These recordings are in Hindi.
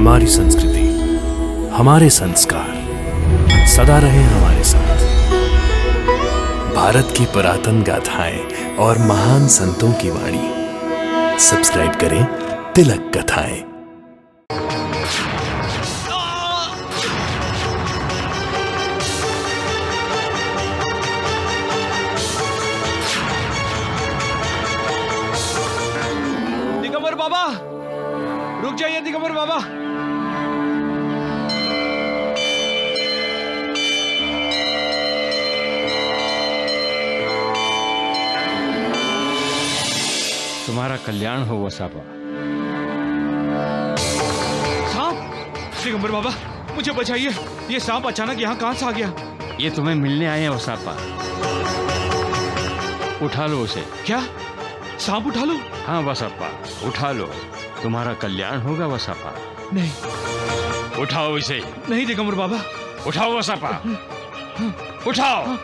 हमारी संस्कृति, हमारे संस्कार सदा रहे हमारे साथ। भारत की पुरातन गाथाएं और महान संतों की वाणी। सब्सक्राइब करें तिलक कथाएं। दिगंबर बाबा, रुक जाइए दिगंबर बाबा। तुम्हारा कल्याण हो वसापा। सांप! दिगंबर बाबा, मुझे बचाइए। ये सांप अचानक यहाँ कहाँ से आ गया? ये तुम्हें मिलने आए हैं वसापा। उठा लो उसे। क्या? सांप उठा लो? हाँ वसापा, उठा लो, तुम्हारा कल्याण होगा वसापा। नहीं। उठाओ इसे। नहीं दिगंबर बाबा। उठाओ वसापा, उठाओ।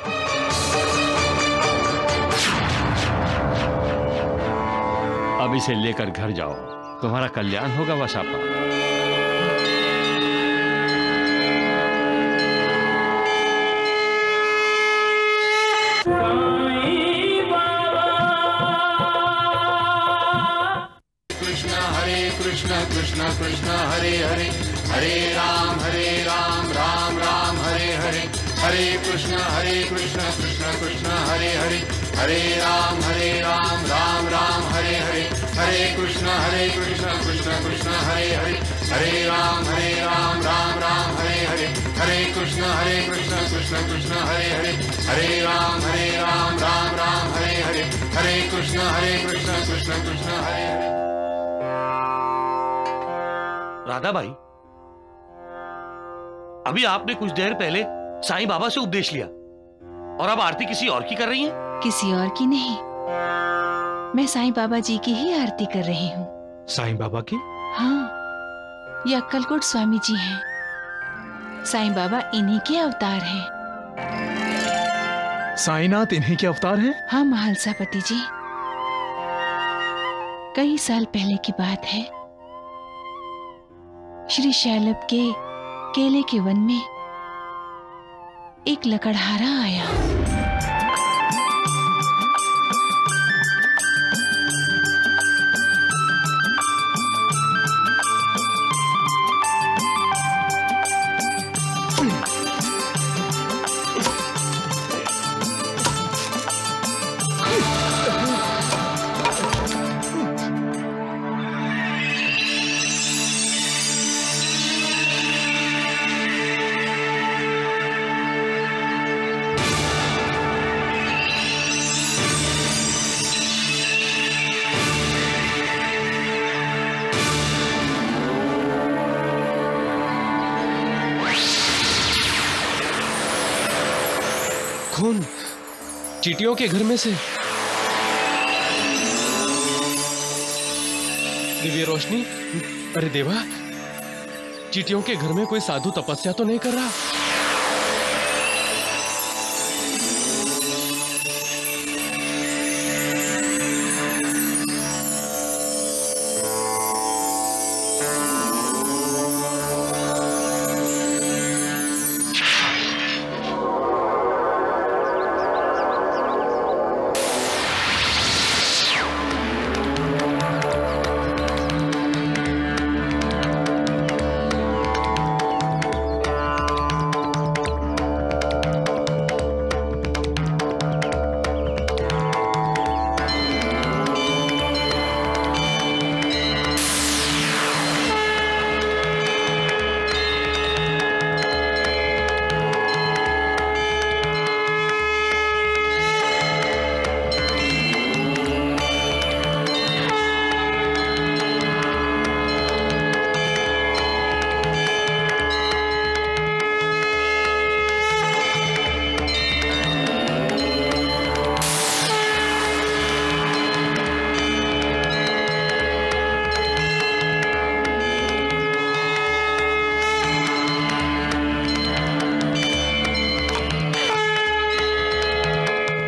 अब इसे लेकर घर जाओ, तुम्हारा कल्याण होगा वसापा। कृष्ण कृष्ण कृष्ण हरे हरे, हरे राम राम राम हरे हरे, हरे कृष्ण कृष्ण कृष्ण हरे हरे, हरे राम राम राम हरे हरे, हरे कृष्ण कृष्ण कृष्ण हरे हरे, हरे राम राम राम हरे हरे, हरे कृष्ण कृष्ण कृष्ण हरे हरे, हरे राम राम राम हरे हरे, हरे कृष्ण कृष्ण कृष्ण हरे हरे। राधा भाई, अभी आपने कुछ देर पहले साईं बाबा से उपदेश लिया और अब आरती किसी और की कर रही हैं? किसी और की नहीं, मैं साईं बाबा जी की ही आरती कर रही हूँ। साईं बाबा की? हाँ, ये अक्कलकोट स्वामी जी हैं। साईं बाबा इन्हीं के अवतार हैं। साईनाथ इन्हीं के अवतार हैं? हाँ महालसापति जी, कई साल पहले की बात है। श्री शैलभ के केले के वन में एक लकड़हारा आया। खून चींटियों के घर में से। दिव्य रोशनी। अरे देवा, चींटियों के घर में कोई साधु तपस्या तो नहीं कर रहा?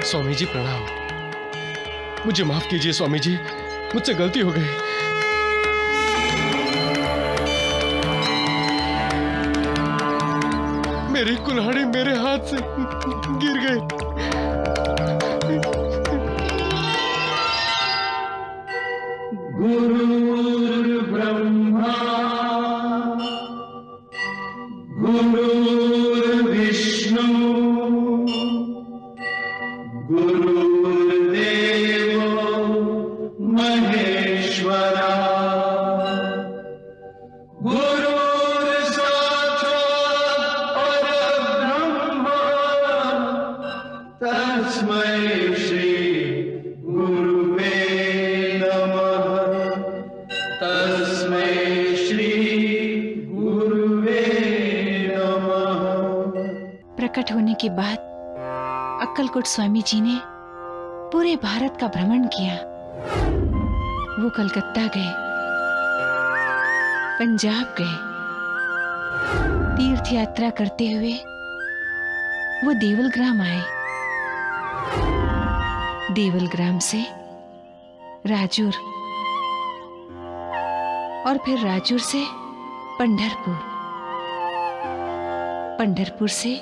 स्वामी जी प्रणाम। मुझे माफ कीजिए स्वामी जी, मुझसे गलती हो गई। मेरी कुल्हाड़ी मेरे हाथ से गिर गई। गुरुर्ब्रह्मा गुरुर्विष्णु गुरुर्देवो महेश्वरा गुरुर्साक्षात् परब्रह्म तस्मै श्री गुरुवे नमः। तस्मै श्री गुरुवे नमः। प्रकट होने के बाद अक्कलकोट स्वामी जी ने पूरे भारत का भ्रमण किया। वो कलकत्ता गए, पंजाब गए, तीर्थ यात्रा करते हुए वो देवलग्राम आए। देवलग्राम से राजूर और फिर राजूर से पंढरपुर, पंढरपुर से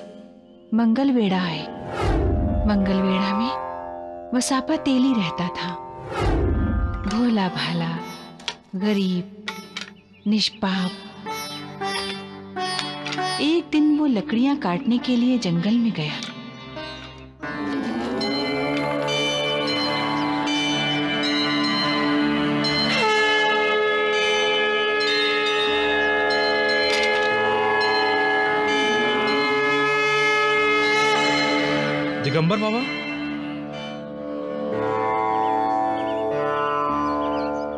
मंगलवेढ़ा आए। मंगलवेढ़ा में वसापा तेली रहता था, भोला भाला, गरीब, निष्पाप। एक दिन वो लकड़ियां काटने के लिए जंगल में गया। दिगंबर बाबा,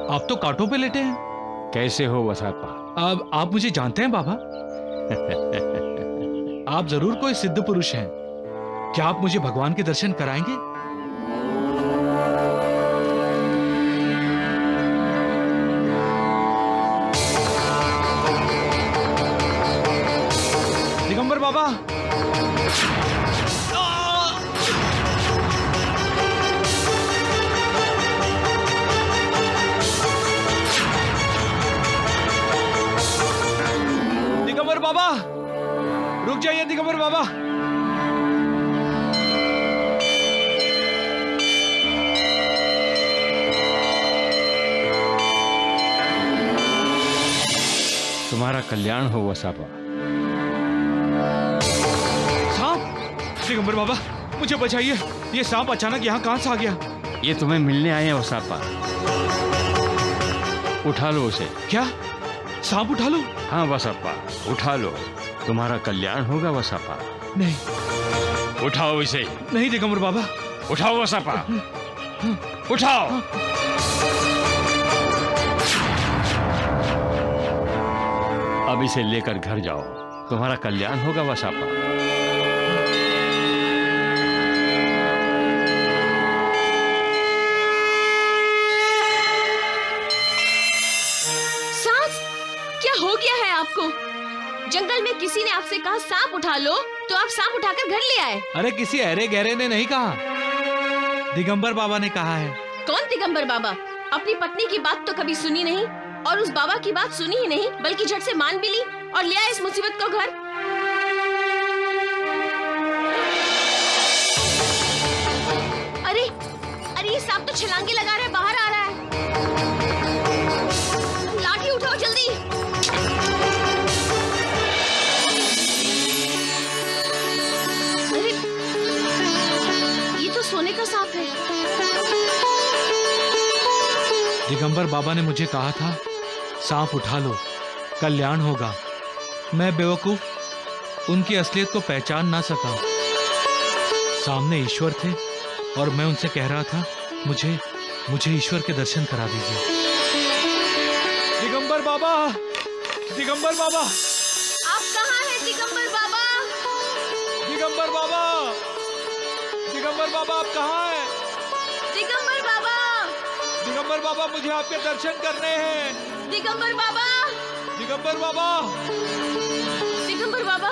आप तो कांटों पे लेटे हैं। कैसे हो वसापा? अब आप मुझे जानते हैं बाबा? आप जरूर कोई सिद्ध पुरुष हैं। क्या आप मुझे भगवान के दर्शन कराएंगे? दिगंबर बाबा, दिगंबर बाबा, रुक जाइए दिगंबर बाबा। तुम्हारा कल्याण हो वसापा। सांप! दिगंबर बाबा, मुझे बचाइए। ये सांप अचानक यहाँ कहां से आ गया? ये तुम्हें मिलने आए हैं वसापा। उठा लो उसे। क्या सांप उठा लो? हाँ वसापा, उठा लो। तुम्हारा कल्याण होगा वसापा। नहीं, उठाओ इसे। नहीं दिगंबर बाबा। उठाओ वसापा, उठाओ। अब इसे लेकर घर जाओ, तुम्हारा कल्याण होगा वसापा। सांप! क्या हो गया है आपको? जंगल में किसी ने आपसे कहा सांप उठा लो, तो आप सांप उठाकर घर ले आए। अरे किसी अरे गहरे ने नहीं कहा, दिगंबर बाबा ने कहा है। कौन दिगंबर बाबा? अपनी पत्नी की बात तो कभी सुनी नहीं, और उस बाबा की बात सुनी ही नहीं, बल्कि झट से मान भी ली और ले आए इस मुसीबत को घर। अरे अरे, ये सांप तो छलांगे लगा रहा है, बाहर आ रहा है। लाठी उठाओ जल्दी। अरे, ये तो सोने का सांप है। दिगंबर बाबा ने मुझे कहा था सांप उठा लो, कल्याण होगा। मैं बेवकूफ उनकी असलियत को पहचान ना सका। सामने ईश्वर थे और मैं उनसे कह रहा था मुझे ईश्वर के दर्शन करा दीजिए। दिगंबर बाबा, दिगंबर बाबा, आप कहाँ हैं दिगंबर बाबा? दिगंबर बाबा, दिगंबर बाबा, आप कहाँ हैं? दिगंबर बाबा, दिगंबर बाबा, मुझे आपके दर्शन करने हैं। दिगंबर बाबा, दिगंबर बाबा, दिगंबर बाबा।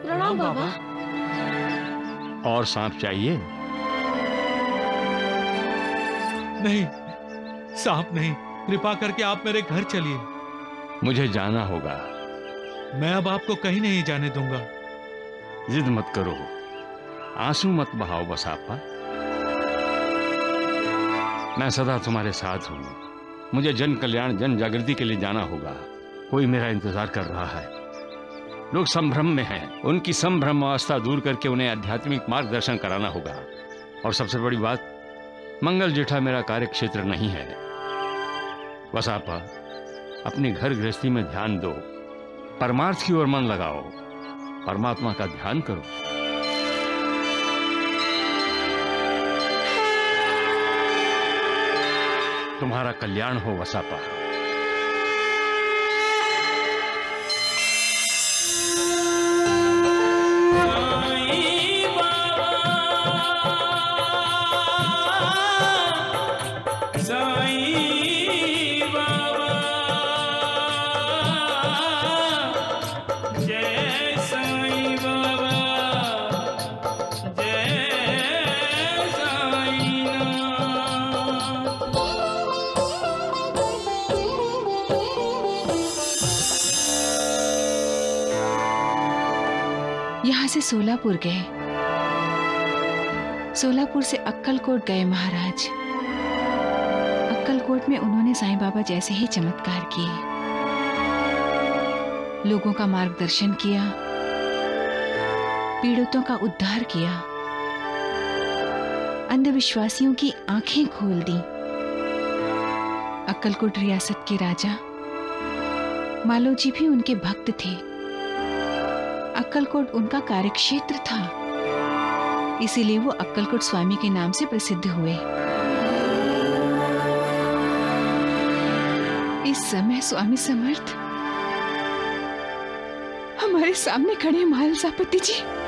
प्रणाम बाबा। और सांप चाहिए? नहीं, सांप नहीं, कृपा करके आप मेरे घर चलिए। मुझे जाना होगा। मैं अब आपको कहीं नहीं जाने दूंगा। जिद मत करो, आंसू मत बहाओ बसापा। मैं सदा तुम्हारे साथ हूं। मुझे जन कल्याण, जन जागृति के लिए जाना होगा। कोई मेरा इंतजार कर रहा है। लोग संभ्रम में हैं। उनकी संभ्रम अवस्था दूर करके उन्हें आध्यात्मिक मार्गदर्शन कराना होगा। और सबसे बड़ी बात, मंगल जेठा मेरा कार्य क्षेत्र नहीं है। बसापा, अपनी घर गृहस्थी में ध्यान दो, परमार्थ की ओर मन लगाओ, परमात्मा का ध्यान करो। तुम्हारा कल्याण हो बसापा। यहाँ से सोलापुर गए, सोलापुर से अक्कलकोट गए महाराज। अक्कलकोट में उन्होंने साईं बाबा जैसे ही चमत्कार किए, लोगों का मार्गदर्शन किया, पीड़ितों का उद्धार किया, अंधविश्वासियों की आंखें खोल दी। अक्कलकोट रियासत के राजा मालोजी भी उनके भक्त थे। अक्कलकोट उनका कार्यक्षेत्र था, इसीलिए वो अक्कलकोट स्वामी के नाम से प्रसिद्ध हुए। इस समय स्वामी समर्थ हमारे सामने खड़े महालसापति जी।